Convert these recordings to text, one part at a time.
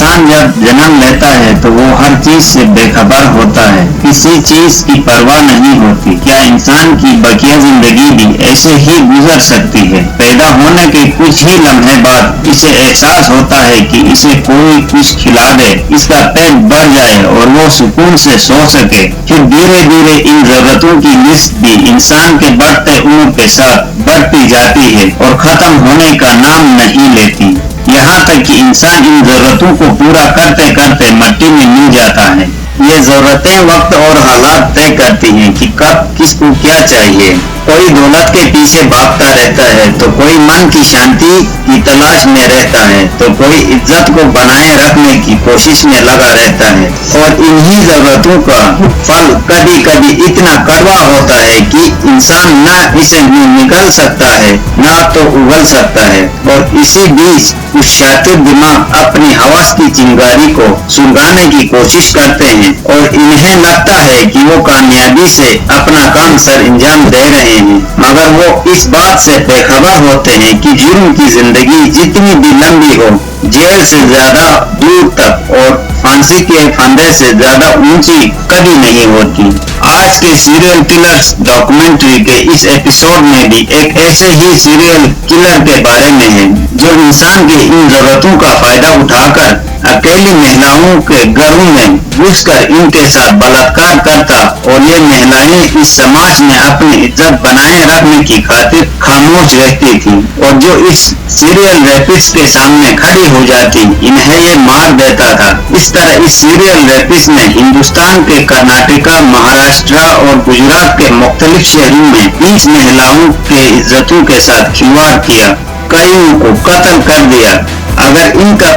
انسان جب جنم لیتا ہے تو وہ ہر چیز سے بے خبر ہوتا ہے، کسی چیز کی پرواہ نہیں ہوتی۔ کیا انسان کی بقیہ زندگی بھی ایسے ہی گزر سکتی ہے؟ پیدا ہونے کے کچھ ہی لمحے بعد اسے احساس ہوتا ہے کہ اسے کوئی کچھ کھلا دے، اس کا پیٹ بھر جائے اور وہ سکون سے سو سکے۔ پھر دھیرے دھیرے ان ضرورتوں کی لسٹ بھی انسان کے بڑھتے عمر کے ساتھ بڑھتی جاتی ہے اور ختم ہونے کا نام نہیں لیتی، یہاں تک کہ انسان ان ضرورتوں کو پورا کرتے کرتے مٹی میں مل جاتا ہے۔ یہ ضرورتیں وقت اور حالات طے کرتی ہیں کہ کب کس کو کیا چاہیے۔ کوئی دولت کے پیچھے بھاگتا رہتا ہے تو کوئی من کی شانتی کی تلاش میں رہتا ہے تو کوئی عزت کو بنائے رکھنے کی کوشش میں لگا رہتا ہے، اور انہی ضرورتوں کا پھل کبھی کبھی اتنا کڑوا ہوتا ہے کہ انسان نہ اسے نکل سکتا ہے نہ تو اگل سکتا ہے، اور اسی بیچ کچھ شاطر دماغ اپنی حوث کی چنگاری کو سلگانے کی کوشش کرتے ہیں اور انہیں لگتا ہے کہ وہ کامیابی سے اپنا کام سر انجام دے رہے ہیں، مگر وہ اس بات سے بے خبر ہوتے ہیں کہ جرم کی زندگی جتنی بھی لمبی ہو، جیل سے زیادہ دور تک اور پھانسی کے پھندے سے زیادہ اونچی کبھی نہیں ہوتی۔ آج کے سیریل کلرز ڈاکومنٹری کے اس ایپیسوڈ میں بھی ایک ایسے ہی سیریل کلر کے بارے میں ہے جو انسان کی ان ضرورتوں کا فائدہ اٹھا کر اکیلی مہیلاؤں کے گھروں میں گھس کر ان کے ساتھ بلاತ್ಕಾರ کرتا، اور یہ مہلائیں اس سماج میں اپنی عزت بنائے رکھنے کی خاطر خاموش رہتی تھی، اور جو اس سیریل ریپسٹ کے سامنے کھڑی ہو جاتی انہیں یہ مار دیتا تھا۔ اس طرح اس سیریل ریپسٹ نے ہندوستان کے کرناٹکا، مہاراشٹرا اور گجرات کے مختلف شہروں میں 20 مہیلاؤں کے عزتوں کے ساتھ کھلواڑ کیا، کئیوں کو قتل کر دیا۔ اگر ان کا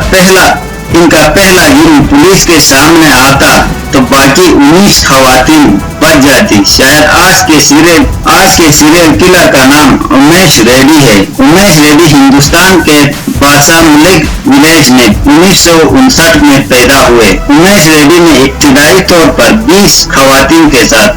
پہلا جرم پولیس کے سامنے آتا تو باقی 19 خواتین بچ جاتی۔ شاید آج کے سیریل کلر کا نام امیش ریڈی ہے۔ امیش ریڈی ہندوستان کے باساملک ولیج میں 1959 میں پیدا ہوئے۔ امیش ریڈی نے ابتدائی طور پر 20 خواتین کے ساتھ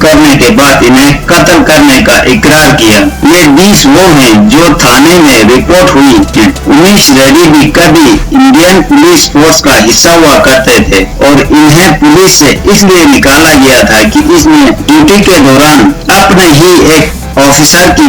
کرنے کے بعد انہیں قتل کرنے کا اقرار کیا۔ یہ 20 وہ ہیں جو تھانے میں رپورٹ ہوئی ہیں۔ امیش ریڈی بھی کبھی انڈین پولیس فورس کا حصہ ہوا کرتے تھے، اور انہیں پولیس سے اس لیے نکالا گیا تھا کہ اس نے ڈیوٹی کے دوران اپنے ہی ایک آفیسر کی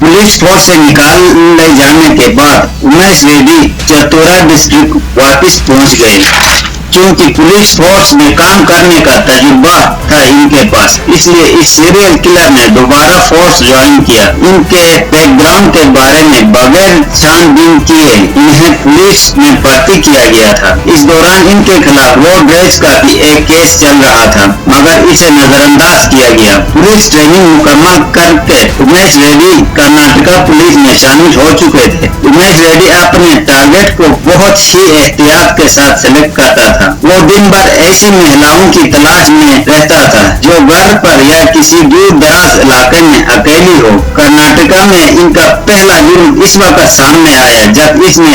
پولیس فورس سے نکالے جانے کے بعد امیش ریڈی چتورا ڈسٹرکٹ واپس پہنچ گئے، کیونکہ پولیس فورس میں کام کرنے کا تجربہ تھا ان کے پاس، اس لیے اس سیریل کلر نے دوبارہ فورس جوائن کیا۔ ان کے بیک گراؤنڈ کے بارے میں بغیر چھان بین کیے انہیں پولیس میں بھرتی کیا گیا تھا۔ اس دوران ان کے خلاف روڈ ریج کا بھی ایک کیس چل رہا تھا، مگر اسے نظر انداز کیا گیا۔ پولیس ٹریننگ مکمل کر کے امیش ریڈی کرناٹکا پولیس میں شامل ہو چکے تھے۔ امیش ریڈی اپنے ٹارگیٹ کو بہت ہی احتیاط کے ساتھ سلیکٹ کرتا تھا۔ وہ دن بھر ایسی مہیلاؤں کی تلاش میں رہتا تھا جو گھر پر یا کسی دور دراز علاقے میں اکیلی ہو۔ کرناٹکا میں ان کا پہلا جرم اس وقت سامنے آیا جب اس نے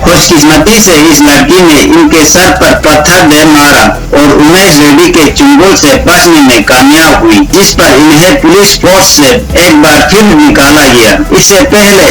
خوش قسمتی سے اس لڑکی نے ان کے سر پر پتھر دے مارا اور امیش ریڈی کے چنگل سے بچنے میں کامیاب ہوئی، جس پر انہیں پولیس فورس سے ایک بار پھر نکالا گیا۔ اس سے پہلے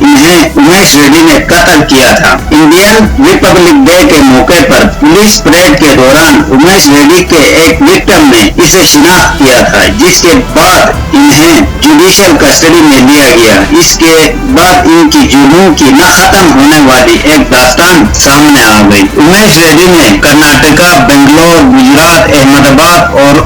انہیں امیش ریڈی نے قتل کیا تھا۔ انڈین ریپبلک ڈے کے موقع پر پولیس پریڈ کے دوران امیش ریڈی کے ایک وکٹم نے اسے شناخت کیا تھا، جس کے بعد انہیں جوڈیشل کسٹڈی میں لیا گیا۔ اس کے بعد ان کی جرموں کی نہ ختم ہونے والی ایک داستان سامنے آ گئی۔ امیش ریڈی نے کرناٹکا، بنگلور، گجرات، احمد آباد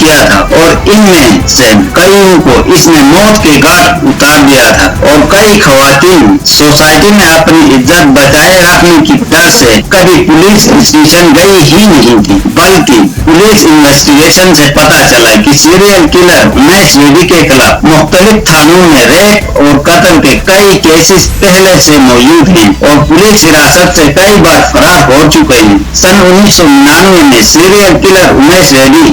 کیا تھا، اور ان میں سے کئیوں کو اس نے موت کے گھاٹ اتار دیا تھا، اور کئی خواتین سوسائٹی میں اپنی عزت بچائے رکھنے کی ڈر سے کبھی پولیس اسٹیشن گئی ہی نہیں تھی، بلکہ پولیس انویسٹیگیشن سے پتہ چلا کہ سیریل کلر امیش ریڈی کے خلاف مختلف تھانوں میں ریپ اور قتل کے کئی کیسز پہلے سے موجود ہیں اور پولیس حراست سے کئی بار فرار ہو چکے ہیں۔ سن 1999 میں سیریل کلر امیش ریڈی